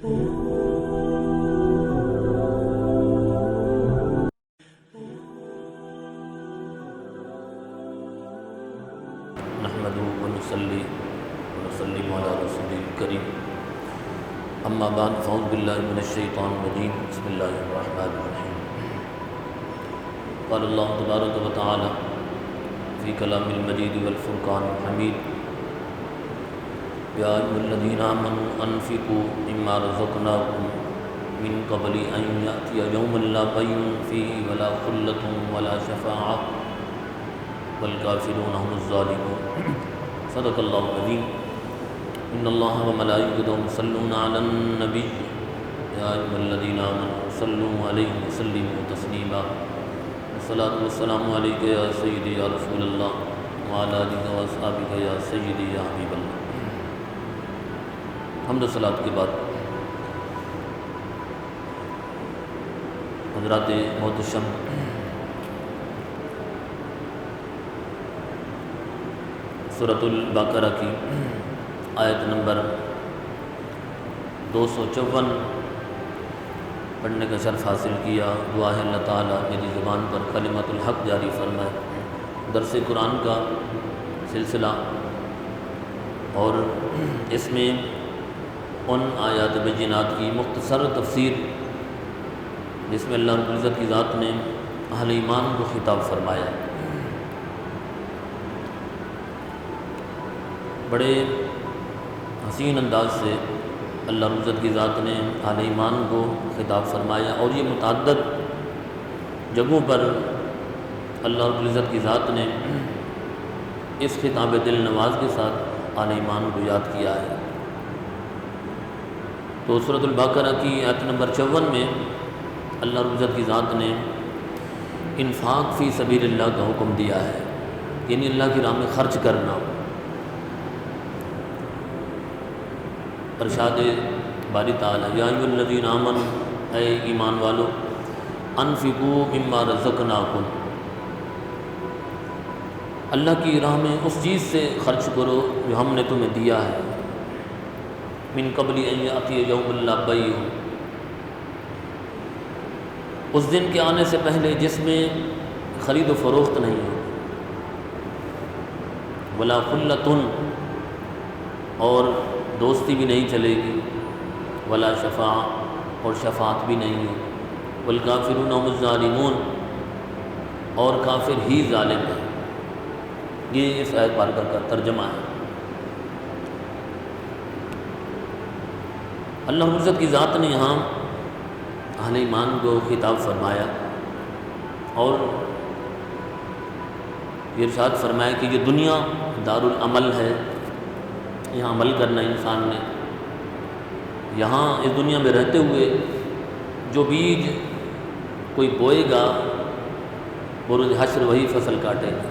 نحمده ونصلي ونسلم على رسوله الكريم اما بعد فاعوذ بالله من الشيطان الرجيم بسم الله الرحمن الرحيم قال الله تبارك وتعالى في كلام المجيد والفرقان الحميد يا أيها الذين آمنوا أنفقوا مما رزقناكم من قبل أن يأتي يوم لا بيع فيه ولا خلة ولا شفاعة والكافرون هم الظالمون صدق الله العظيم إن الله وملائكته يصلون على النبي يا أيها الذين آمنوا صلوا عليه وسلموا تسليما والصلاة والسلام عليك يا سيدي يا رسول الله وعلى آلك وأصحابك يا سيدي يا حبيب الله. حمد و صلاۃ کے بعد حضرات محتشم سورۃ البقرہ کی آیت نمبر 254 پڑھنے کا شرف حاصل کیا. دعا ہے اللہ تعالیٰ میری زبان پر کلمۃ الحق جاری فرمائے. درس قرآن کا سلسلہ اور اس میں ان آیات بینات کی مختصر تفسیر جس میں اللہ رب العزت کی ذات نے اہل ایمان کو خطاب فرمایا. بڑے حسین انداز سے اللہ رب العزت کی ذات نے اہل ایمان کو خطاب فرمایا اور یہ متعدد جگہوں پر اللہ رب العزت کی ذات نے اس خطاب دل نواز کے ساتھ اہل ایمان کو یاد کیا ہے. تو سورۃ البقرہ کی آیت نمبر 54 میں اللہ رب العزت کی ذات نے انفاق فی سبیل اللہ کا حکم دیا ہے، یعنی اللہ کی راہ میں خرچ کرنا. ارشاد باری تعالیٰ یا ایھا الذین آمنوا، اے ایمان والو، انفقوا مما رزقناکم، اللہ کی راہ میں اس چیز سے خرچ کرو جو ہم نے تمہیں دیا ہے. من قبل ان یاتی یوم لا بیع، اس دن کے آنے سے پہلے جس میں خرید و فروخت نہیں ہو، ولا خلۃ، اور دوستی بھی نہیں چلے گی، ولا شفاعہ، اور شفاعت بھی نہیں ہو، والکافرون هم الظالمون، اور کافر ہی ظالم ہیں. یہ اس آیت بارکہ کا ترجمہ ہے. اللہ رب العزت کی ذات نے یہاں اہل ایمان کو خطاب فرمایا اور یہ ارشاد فرمایا کہ یہ دنیا دار العمل ہے، یہاں عمل کرنا انسان نے. یہاں اس دنیا میں رہتے ہوئے جو بیج کوئی بوئے گا وہ روز حشر وہی فصل کاٹے گا.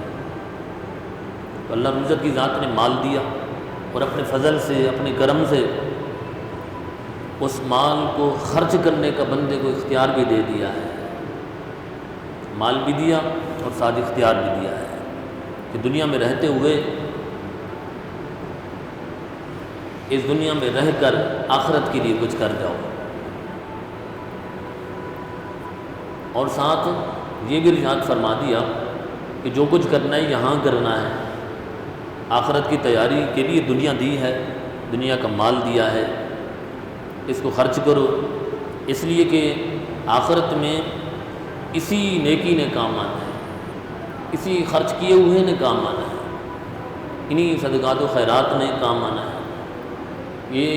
تو اللہ رب العزت کی ذات نے مال دیا اور اپنے فضل سے، اپنے کرم سے اس مال کو خرچ کرنے کا بندے کو اختیار بھی دے دیا ہے. مال بھی دیا اور ساتھ اختیار بھی دیا ہے کہ دنیا میں رہتے ہوئے اس دنیا میں رہ کر آخرت کے لیے کچھ کر جاؤ. اور ساتھ یہ بھی ارشاد فرما دیا کہ جو کچھ کرنا ہے یہاں کرنا ہے. آخرت کی تیاری کے لیے دنیا دی ہے، دنیا کا مال دیا ہے، اس کو خرچ کرو، اس لیے کہ آخرت میں اسی نیکی نے کام آنا ہے، اسی خرچ کیے ہوئے نے کام آنا ہے، انہی صدقات و خیرات نے کام آنا ہے. یہ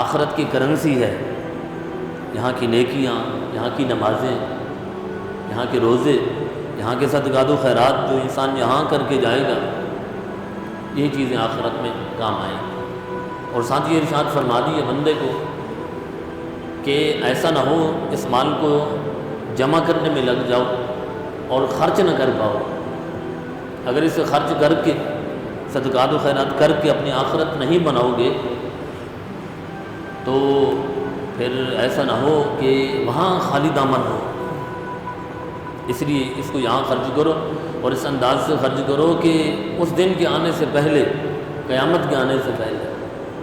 آخرت کی کرنسی ہے. یہاں کی نیکیاں، یہاں کی نمازیں، یہاں کے روزے، یہاں کے صدقات و خیرات جو انسان یہاں کر کے جائے گا، یہی چیزیں آخرت میں کام آئیں گی. اور ساتھ یہ ارشاد فرما دی ہے بندے کو کہ ایسا نہ ہو اس مال کو جمع کرنے میں لگ جاؤ اور خرچ نہ کر پاؤ. اگر اسے خرچ کر کے، صدقات و خیرات کر کے اپنی آخرت نہیں بناؤ گے تو پھر ایسا نہ ہو کہ وہاں خالی دامن ہو. اس لیے اس کو یہاں خرچ کرو اور اس انداز سے خرچ کرو کہ اس دن کے آنے سے پہلے، قیامت کے آنے سے پہلے،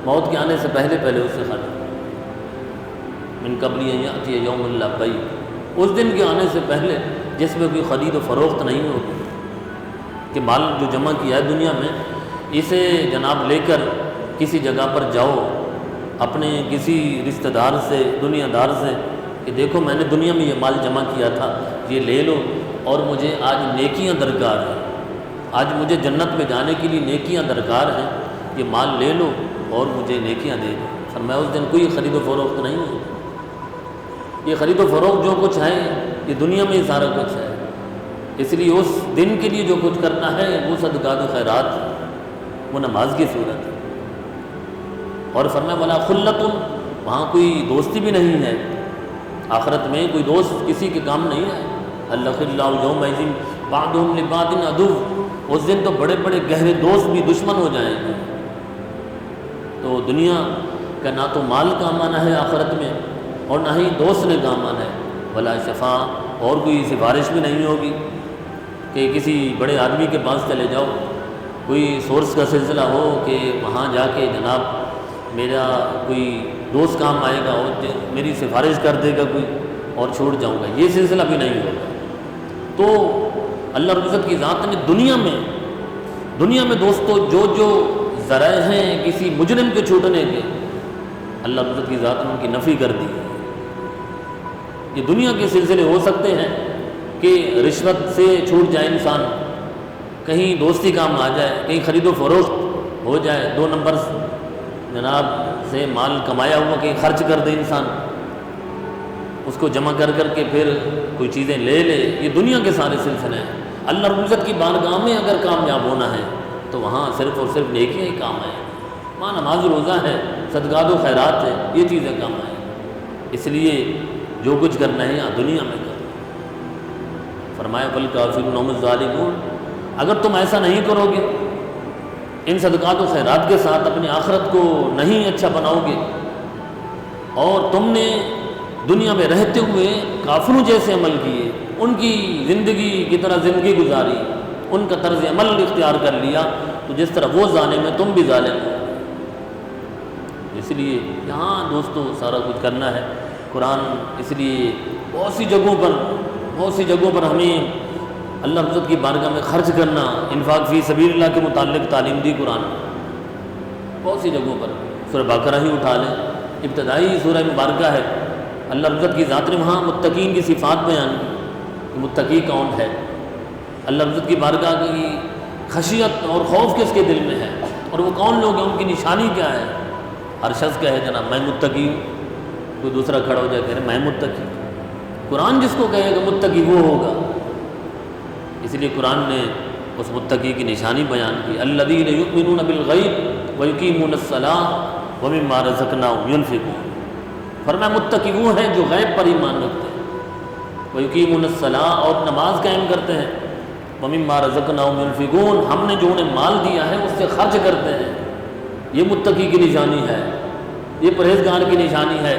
موت کے آنے سے پہلے اسے خرچ کرو. من قبل ان یأتی یوم لا بیع، اس دن کے آنے سے پہلے جس میں کوئی خرید و فروخت نہیں ہوگی، کہ مال جو جمع کیا ہے دنیا میں اسے جناب لے کر کسی جگہ پر جاؤ اپنے کسی رشتہ دار سے، دنیا دار سے، کہ دیکھو میں نے دنیا میں یہ مال جمع کیا تھا، یہ لے لو، اور مجھے آج نیکیاں درکار ہیں، آج مجھے جنت میں جانے کے لیے نیکیاں درکار ہیں، یہ مال لے لو اور مجھے نیکیاں دے دو۔ فرمایا اس دن کوئی خرید و فروخت نہیں ہے، یہ خرید و فروخت جو کچھ ہے یہ دنیا میں ہی سارا کچھ ہے، اس لیے اس دن کے لیے جو کچھ کرنا ہے وہ صدقات و خیرات، وہ نماز کی صورت ہے۔ اور فرمایا ولا خلۃ، وہاں کوئی دوستی بھی نہیں ہے، آخرت میں کوئی دوست کسی کے کام نہیں ہے۔ الخلاء یومئذ بعضهم لبعض عدو، اس دن تو بڑے بڑے گہرے دوست بھی دشمن ہو جائیں گے۔ تو دنیا کا نہ تو مال کام آنا ہے آخرت میں، اور نہ ہی دوست نے کام آنا ہے۔ ولا شفاع، اور کوئی سفارش بھی نہیں ہوگی کہ کسی بڑے آدمی کے پاس چلے جاؤ، کوئی سورس کا سلسلہ ہو کہ وہاں جا کے جناب میرا کوئی دوست کام آئے گا اور میری سفارش کر دے گا کوئی اور چھوڑ جاؤں گا، یہ سلسلہ بھی نہیں ہوگا۔ تو اللہ رب العزت کی ذات نے دنیا میں دوستو جو ذرائع ہیں کسی مجرم کے چھوٹنے کے، اللہ رب العزت کی ذات نے ان کی نفی کر دی۔ یہ دنیا کے سلسلے ہو سکتے ہیں کہ رشوت سے چھوٹ جائے انسان، کہیں دوستی کام آ جائے، کہیں خرید و فروخت ہو جائے، 2 نمبر جناب سے مال کمایا ہوا کہیں خرچ کر دے انسان، اس کو جمع کر کے پھر کوئی چیزیں لے لے، یہ دنیا کے سارے سلسلے ہیں۔ اللہ رب العزت کی بارگاہ میں اگر کامیاب ہونا ہے تو وہاں صرف اور صرف نیکیاں ہی کام آئیں، وہاں نماز روزہ ہے، صدقات و خیرات ہے، یہ چیزیں کام آئیں۔ اس لیے جو کچھ کرنا ہے یہاں دنیا میں کرنا۔ فرمایا والکافرون هم الظالمون، اگر تم ایسا نہیں کرو گے، ان صدقات و خیرات کے ساتھ اپنی آخرت کو نہیں اچھا بناؤ گے، اور تم نے دنیا میں رہتے ہوئے کافروں جیسے عمل کیے، ان کی زندگی کی طرح زندگی گزاری، ان کا طرز عمل اختیار کر لیا، تو جس طرح وہ ظالم ہے تم بھی ظالم ہو۔ اس لیے یہاں دوستو سارا کچھ کرنا ہے۔ قرآن اس لیے بہت سی جگہوں پر ہمیں اللہ رب العزت کی بارگاہ میں خرچ کرنا، انفاق فی سبیل اللہ کے متعلق تعلیم دی قرآن، بہت سی جگہوں پر۔ سورہ بقرہ ہی اٹھا لیں، ابتدائی سورہ مبارکہ ہے، اللہ رب العزت کی ذات نے وہاں متقین کی صفات بیان کی کہ متقی کون ہے، اللہ رب العزت کی بارگاہ کی خشیت اور خوف کس کے دل میں ہے، اور وہ کون لوگ ہیں، ان کی نشانی کیا ہے۔ ہر شخص کہے جناب میں متقی ہوں، کوئی دوسرا کھڑا ہو جائے کہ میں متقی۔ قرآن جس کو کہے گا متقی وہ ہوگا، اس لیے قرآن نے اس متقی کی نشانی بیان کی، الذین یؤمنون بالغیب ویقیمون الصلاۃ ومما رزقناہم ینفقون۔ فرمایا متقی وہ ہیں جو غیب پر ایمان رکھتے ہیں، ویقیمون الصلاۃ، اور نماز قائم کرتے ہیں، ومما رزقناہم ینفقون، ہم نے جو انہیں مال دیا ہے اس سے خرچ کرتے ہیں۔ یہ متقی کی نشانی ہے، یہ پرہیزگار کی نشانی ہے،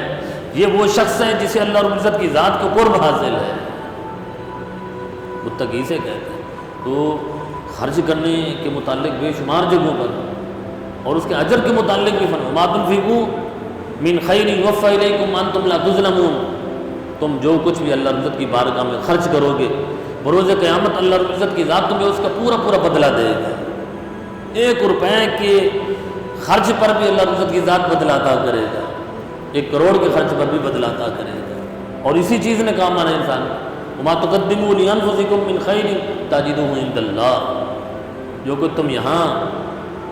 یہ وہ شخص ہے جسے اللہ رب العزت کی ذات کو قرب حاصل ہے، متقی سے کہتے ہیں۔ تو خرچ کرنے کے متعلق بے شمار جگہوں پر، اور اس کے اجر کے متعلق بھی فرمایا ما تنفقوا من خیر یوفی الیکم وانتم لا تظلمون، تم جو کچھ بھی اللہ رب العزت کی بارگاہ میں خرچ کرو گے، بروز قیامت اللہ رب العزت کی ذات تمہیں اس کا پورا بدلہ دے گا۔ 1 روپے کے خرچ پر بھی اللہ رب العزت کی ذات بدلہ عطا کرے گا، 1 کروڑ کے خرچ پر بھی بدلہ عطا کرے گا، اور اسی چیز نے کام آنا انسان کو۔ وما تقدموا لانفسکم من خیر تجدوہ عند اللہ، جو کہ تم یہاں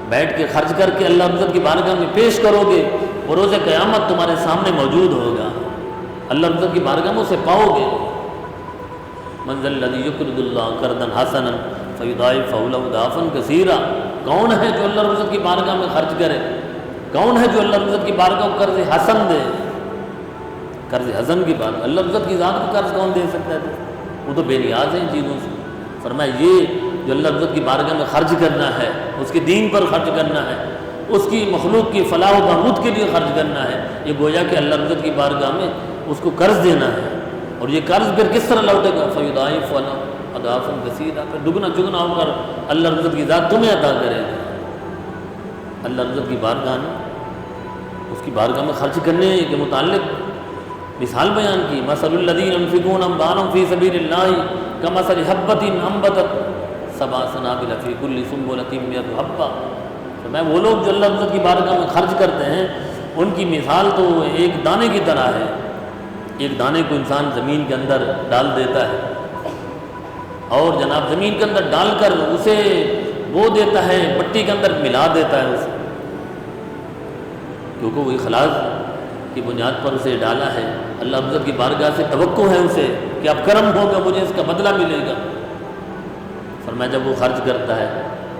بیٹھ کے خرچ کر کے اللہ رب العزت کی بارگاہ میں پیش کرو گے، وہ روز قیامت تمہارے سامنے موجود ہوگا، اللہ رب العزت کی بارگاہ میں اسے پاؤ گے۔ من ذا الذی یقرض اللہ قرضا حسنا فیضاعفہ لہ اضعافا کثیرا، کون ہے جو اللہ رب العزت کی بارگاہ میں خرچ کرے، کون ہے جو اللہ رب العزت کی بارگاہ کو قرض حسن دے۔ قرض حسن کی بات، اللہ رب العزت کی ذات کو قرض کون دے سکتا ہے؟ وہ تو بے نیاز ہے ان چیزوں سے۔ فرمایا یہ جو اللہ رب العزت کی بارگاہ میں خرچ کرنا ہے، اس کے دین پر خرچ کرنا ہے، اس کی مخلوق کی فلاح و بہبود کے لیے خرچ کرنا ہے، یہ گویا کہ اللہ رب العزت کی بارگاہ میں اس کو قرض دینا ہے، اور یہ قرض پھر کس طرح لوٹے گا؟ فیضاعف لہ اضعافا کثیرا، پھر دگنا چگنا ہو کر اللہ رب العزت کی ذات تمہیں عطا کرے گا۔ اللہ رب العزت کی بارگاہ میں، اس کی بارگاہ میں خرچ کرنے کے متعلق مثال بیان کی، مثل الذین ينفقون اموالهم فی سبیل اللہ کمثل حبۃ انبتت سبع سنابل فی کل سنبلۃ مئۃ حبۃ۔ تو میں وہ لوگ جو اللہ عزت کی بارگاہ میں خرچ کرتے ہیں ان کی مثال تو ایک دانے کی طرح ہے۔ ایک دانے کو انسان زمین کے اندر ڈال دیتا ہے اور جناب زمین کے اندر ڈال کر اسے بو دیتا ہے، مٹی کے اندر ملا دیتا ہے اسے، کیونکہ وہ اخلاص کی بنیاد پر اسے ڈالا ہے۔ اللہ عزت کی بارگاہ سے توقع ہے اسے کہ اب کرم ہوگا، مجھے اس کا بدلہ ملے گا۔ فرمایا جب وہ خرچ کرتا ہے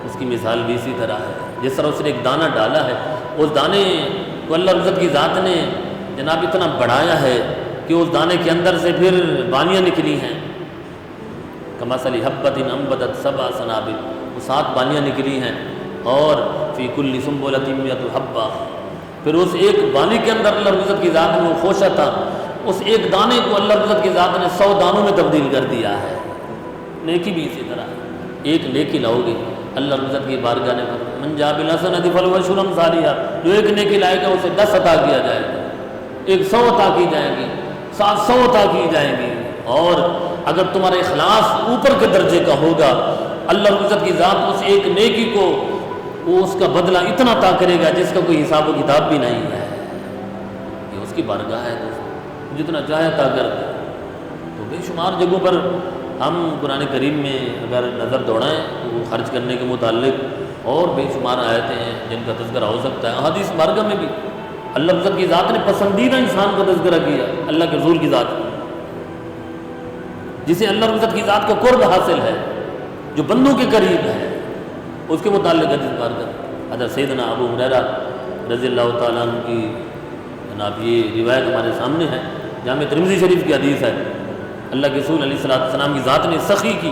اس کی مثال بھی اسی طرح ہے، جس طرح اس نے ایک دانہ ڈالا ہے، اس دانے کو اللہ عزت کی ذات نے جناب اتنا بڑھایا ہے کہ اس دانے کے اندر سے پھر بالیاں نکلی ہیں، کمثل حبۃ انبتت سبع سنابل، وہ 7 بالیاں نکلی ہیں، اور فی کل سنبلۃ مئۃ حبۃ، پھر اس ایک بالی کے اندر اللہ عزت کی ذات نے وہ خوشہ تھا، اس ایک دانے کو اللہ عزت کی ذات نے 100 دانوں میں تبدیل کر دیا ہے۔ نیکی بھی اسی طرح ہے، ایک نیکی لاؤ گے اللہ عزت کی بارگاہ نے من جاء بالحسنۃ فلہ عشر امثالھا، جو ایک نیکی لائے گا اسے 10 عطا کیا جائے گا، ایک 100 عطا کی جائے گی، 700 عطا کی جائیں گی۔ اور اگر تمہارا اخلاص اوپر کے درجے کا ہوگا، اللہ عزت کی ذات اس ایک نیکی کو وہ اس کا بدلہ اتنا عطا کرے گا جس کا کوئی حساب و کتاب بھی نہیں ہے۔ یہ اس کی بارگاہ ہے دوستو، جتنا چاہے عطا کر دے۔ تو بے شمار جگہوں پر ہم قرآن کریم میں اگر نظر دوڑائیں تو خرچ کرنے کے متعلق اور بے شمار آیتیں ہیں جن کا تذکرہ ہو سکتا ہے۔ احادیث بارگاہ میں بھی اللہ عزت کی ذات نے پسندیدہ انسان کا تذکرہ کیا، اللہ کے رسول کی ذات، جسے اللہ عزت کی ذات کا قرب حاصل ہے، جو بندوں کے قریب ہے، اس کے متعلق حدیث بارگاہ حضرت سیدنا ابو ہریرہ رضی اللہ تعالیٰ عنہ کی جناب یہ روایت ہمارے سامنے ہے، جامع ترمذی شریف کی حدیث ہے۔ اللہ کے رسول علیہ السلام کی ذات نے سخی کی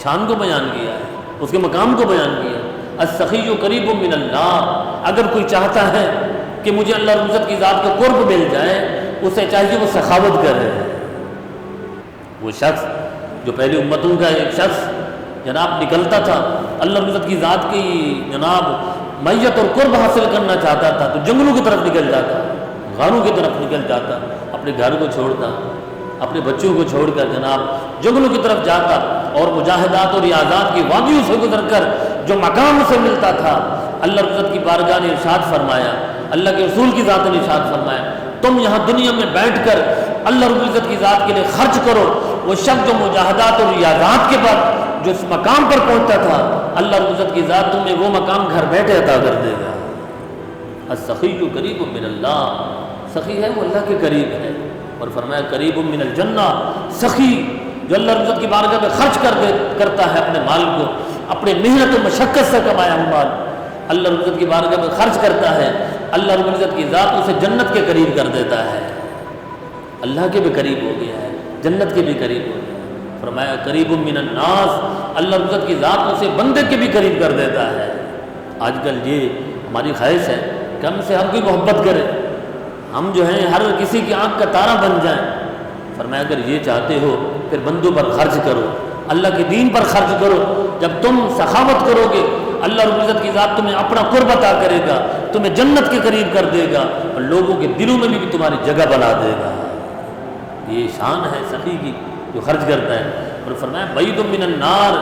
شان کو بیان کیا ہے، اس کے مقام کو بیان کیا ہے۔ السخی قریب من اللہ، اگر کوئی چاہتا ہے کہ مجھے اللہ عزت کی ذات کا قرب مل جائے، اسے چاہیے وہ سخاوت کرے۔ وہ شخص جو پہلی امتوں کا ایک شخص جناب نکلتا تھا، اللہ عزت کی ذات کی جناب معیت اور قرب حاصل کرنا چاہتا تھا تو جنگلوں کی طرف نکل جاتا، غاروں کی طرف نکل جاتا، اپنے گھر کو چھوڑتا، اپنے بچوں کو چھوڑ کر جناب جنگلوں کی طرف جاتا، اور مجاہدات اور ریاضات کی وادیوں سے گزر کر جو مقام اسے ملتا تھا، اللہ عزت کی بارگاہ نے ارشاد فرمایا، اللہ کے رسول کی ذات نے ارشاد فرمایا، تم یہاں دنیا میں بیٹھ کر اللہ رب العزت کی ذات کے لیے خرچ کرو۔ وہ شخص جو مجاہدات اور ریاضات کے بعد جو اس مقام پر پہنچتا تھا، اللہ رب العزت کی ذات تمہیں وہ مقام گھر بیٹھے عطا کر دے گا۔ السخی قریب من اللہ، سخی ہے وہ اللہ کے قریب ہے، اور فرمایا قریب من الجنہ، سخی جو اللہ رب العزت کی بارگاہ میں خرچ کرتا ہے اپنے مال کو، اپنے محنت و مشقت سے کمایا ہوا مال اللہ رب العزت کی بارگاہ میں خرچ کرتا ہے، اللہ رب العزت کی ذات اسے جنت کے قریب کر دیتا ہے، اللہ کے بھی قریب ہو گیا ہے، جنت کے بھی قریب ہو گیا ہے۔ فرمایا قریب من الناس، اللہ رب العزت کی ذات اسے بندے کے بھی قریب کر دیتا ہے۔ آج کل یہ ہماری خواہش ہے کہ ہم سے ہر کوئی محبت کرے، ہم جو ہیں ہر کسی کی آنکھ کا تارا بن جائیں۔ فرمایا اگر یہ چاہتے ہو پھر بندوں پر خرچ کرو، اللہ کے دین پر خرچ کرو۔ جب تم سخاوت کرو گے اللہ رب العزت کی ذات تمہیں اپنا قرب عطا کرے گا، تمہیں جنت کے قریب کر دے گا، اور لوگوں کے دلوں میں بھی تمہاری جگہ بنا دے گا۔ یہ شان ہے سخی کی جو خرچ کرتا ہے۔ اور فرمایا بعید من النار،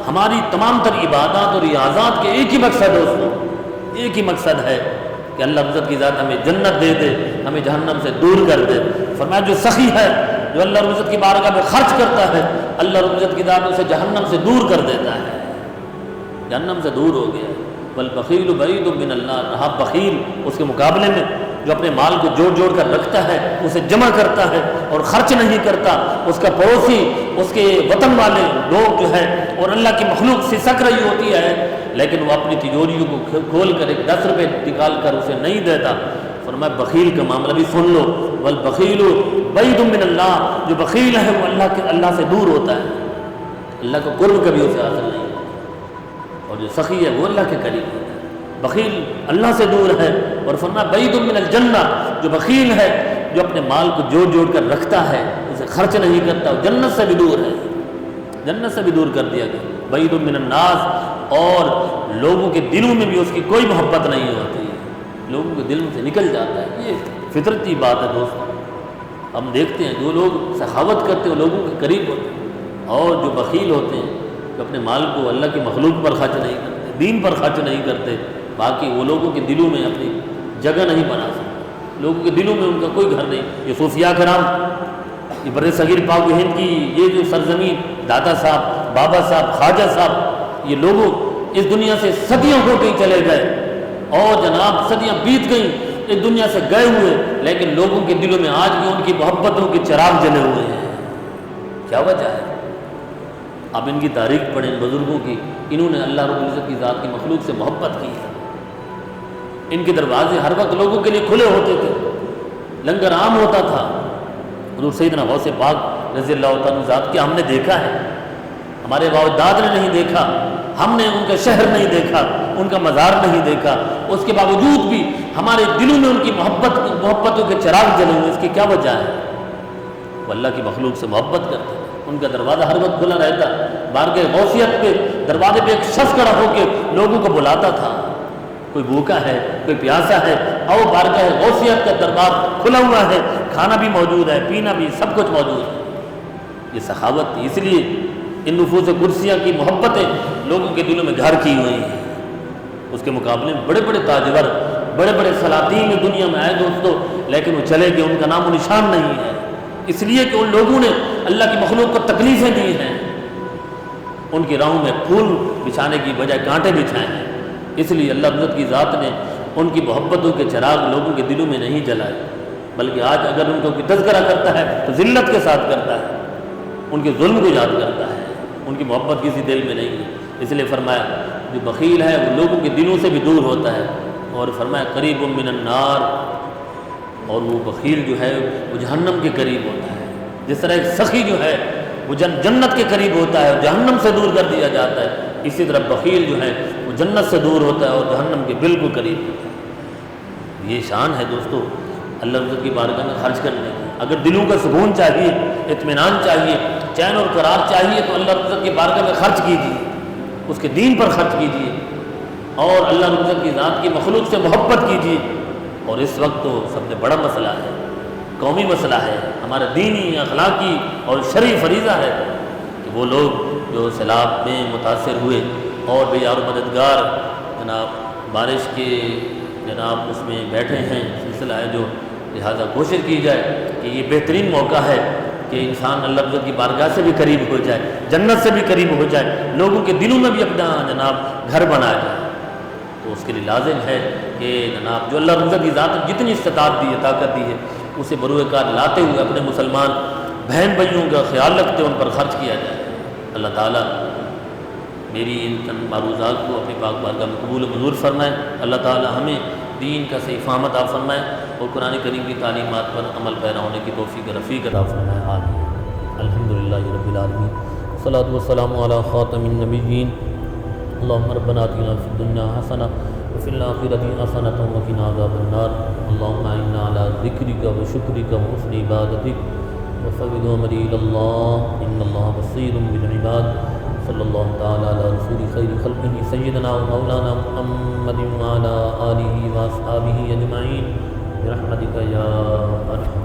ہماری تمام تر عبادات اور ریاضات کے ایک ہی مقصد ہے، دوستوں ایک ہی مقصد ہے کہ اللہ عزت کی ذات ہمیں جنت دے دے، ہمیں جہنم سے دور کر دے۔ فرمایا جو سخی ہے، جو اللہ رب العزت کی بارگاہ میں خرچ کرتا ہے، اللہ رب العزت کی ذات اسے جہنم سے دور کر دیتا ہے، جہنم سے دور ہو گیا۔ والبخیل بعید من اللہ، رہا بخیل اس کے مقابلے میں جو اپنے مال کو جوڑ جوڑ کر رکھتا ہے، اسے جمع کرتا ہے اور خرچ نہیں کرتا، اس کا پڑوسی، اس کے وطن والے لوگ جو ہے اور اللہ کی مخلوق سسک رہی ہوتی ہے، لیکن وہ اپنی تجوریوں کو کھول کر ایک 10 روپے نکال کر اسے نہیں دیتا۔ فرمایا بخیل کا معاملہ بھی سن لو، والبخیل بعید من اللہ، جو بخیل ہے وہ اللہ سے دور ہوتا ہے، اللہ کا قرب کبھی اسے حاصل نہیں ہوتا، اور جو سخی ہے وہ اللہ کے قریب ہوتا ہے۔ بخیل اللہ سے دور ہے، اور فرمایا بعید من الجنہ، جو بخیل ہے جو اپنے مال کو جوڑ جوڑ کر رکھتا ہے، اسے خرچ نہیں کرتا، وہ جنت سے بھی دور ہے، جنت سے بھی دور کر دیا گیا۔ بعید من الناس، اور لوگوں کے دلوں میں بھی اس کی کوئی محبت نہیں ہوتی، لوگوں کے دل سے نکل جاتا ہے۔ یہ فطرتی بات ہے دوستوں، ہم دیکھتے ہیں جو لوگ سخاوت کرتے ہیں وہ لوگوں کے قریب ہوتے ہیں، اور جو بخیل ہوتے ہیں جو اپنے مال کو اللہ کی مخلوق پر خرچ نہیں کرتے، دین پر خرچ نہیں کرتے، باقی وہ لوگوں کے دلوں میں اپنی جگہ نہیں بنا سکتے، لوگوں کے دلوں میں ان کا کوئی گھر نہیں۔ یہ صوفیاء کرام، یہ بر صغیر پاک و ہند کی یہ جو سرزمین، دادا صاحب، بابا صاحب، خواجہ صاحب، یہ لوگوں اس دنیا سے صدیوں ہو گئی چلے گئے، اور جناب صدیاں بیت گئیں اس دنیا سے گئے ہوئے، لیکن لوگوں کے دلوں میں آج بھی ان کی محبتوں کے چراغ جلے ہوئے ہیں۔ کیا وجہ ہے؟ اب ان کی تاریخ پڑھیں بزرگوں کی، انہوں نے اللہ رب العزت کی ذات کی مخلوق سے محبت کی ہے۔ ان کے دروازے ہر وقت لوگوں کے لیے کھلے ہوتے تھے، لنگر عام ہوتا تھا۔ حضور سیدنا غوث پاک رضی اللہ تعالیٰ عنہ ذات کیا ہم نے دیکھا ہے؟ ہمارے باپ نے نہیں دیکھا، ہم نے ان کا شہر نہیں دیکھا، ان کا مزار نہیں دیکھا، اس کے باوجود بھی ہمارے دلوں میں ان کی محبتوں کے چراغ جلے ہوئے۔ اس کی کیا وجہ ہے؟ وہ اللہ کی مخلوق سے محبت کرتے، ان کا دروازہ ہر وقت کھلا رہتا، بارگاہ غوثیت پہ دروازے پہ ایک شخص کھڑا ہو کے لوگوں کو بلاتا تھا، کوئی بھوکا ہے، کوئی پیاسا ہے، اور بارگاہ غوثیت کا دربار کھلا ہوا ہے، کھانا بھی موجود ہے، پینا بھی، سب کچھ موجود ہے۔ یہ سخاوت تھی، اس لیے ان نفوس قدسیہ کی محبتیں لوگوں کے دلوں میں گھر کی ہوئی ہیں۔ اس کے مقابلے میں بڑے بڑے تاجور، بڑے بڑے سلاطین دنیا میں آئے دوستو، لیکن وہ چلے گئے، ان کا نام و نشان نہیں ہے، اس لیے کہ ان لوگوں نے اللہ کی مخلوق کو تکلیفیں دی ہیں، ان کی راہوں میں پھول بچھانے کی بجائے کانٹے بچھائے ہیں۔ اس لیے اللہ عزت کی ذات نے ان کی محبتوں کے چراغ لوگوں کے دلوں میں نہیں جلائے، بلکہ آج اگر ان کو کوئی تذکرہ کرتا ہے تو ذلت کے ساتھ کرتا ہے، ان کے ظلم کو یاد کرتا ہے، ان کی محبت کسی دل میں نہیں ہے۔ اس لیے فرمایا جو بخیل ہے وہ لوگوں کے دلوں سے بھی دور ہوتا ہے، اور فرمایا قریب من النار، اور وہ بخیل جو ہے وہ جہنم کے قریب ہوتا ہے۔ جس طرح ایک سخی جو ہے وہ جنت کے قریب ہوتا ہے اور جہنم سے دور کر دیا جاتا ہے، اسی طرح بخیل جو ہے وہ جنت سے دور ہوتا ہے اور جہنم کے بالکل قریب ہوتا ہے۔ یہ شان ہے دوستو اللہ عزت کی بارگاہ میں خرچ کرنے کی۔ اگر دلوں کا سکون چاہیے، اطمینان چاہیے، چین اور قرار چاہیے تو اللہ عزت کی بارگاہ میں خرچ کیجیے، اس کے دین پر خرچ کیجیے، اور اللہ عزت کی ذات کی مخلوق سے محبت کیجیے۔ اور اس وقت تو سب سے بڑا مسئلہ ہے، قومی مسئلہ ہے، ہمارا دینی، اخلاقی اور شرعی فریضہ ہے کہ وہ لوگ جو سیلاب میں متاثر ہوئے اور بے یار و مددگار جناب بارش کے جناب اس میں بیٹھے ہیں، سلسلہ ہے جو، لہٰذا کوشش کی جائے کہ یہ بہترین موقع ہے کہ انسان اللہ عزت کی بارگاہ سے بھی قریب ہو جائے، جنت سے بھی قریب ہو جائے، لوگوں کے دلوں میں بھی اپنا جناب گھر بنایا جائے۔ تو اس کے لیے لازم ہے کہ جناب جو اللہ عزت کی ذات نے جتنی استطاعت دی ہے، طاقت دی ہے، اسے بروئے کار لاتے ہوئے اپنے مسلمان بہن بھائیوں کا خیال رکھتے ان پر خرچ کیا جائے۔ اللہ تعالیٰ میری ان چند معروضات کو اپنی پاک بارگاہ میں قبول و منظور فرمائے۔ اللہ تعالیٰ ہمیں دین کا صحیح فہم عطا فرمائے اور قرآن کریم کی تعلیمات پر عمل پیرا ہونے کی توفیق رفیق عطا فرمائے۔ آمین۔ الحمدللہ رب العالمین، والصلاۃ والسلام علی خاتم النبیین۔ اللہم ربنا آتنا فی الدنیا حسنہ وفی الآخرۃ حسنۃ وقنا عذاب النار۔ اللہم اعنا علی ذکرک و شکرک و حسن عبادتک وفوض امری الی اللہ ان اللہ بصیر بالعباد۔ صلی اللہ تعالی علی رسول خیر خلقہ سیدنا و مولانا محمد وعلی آلہ واصحابہ اجمعین برحمتک یا ارحم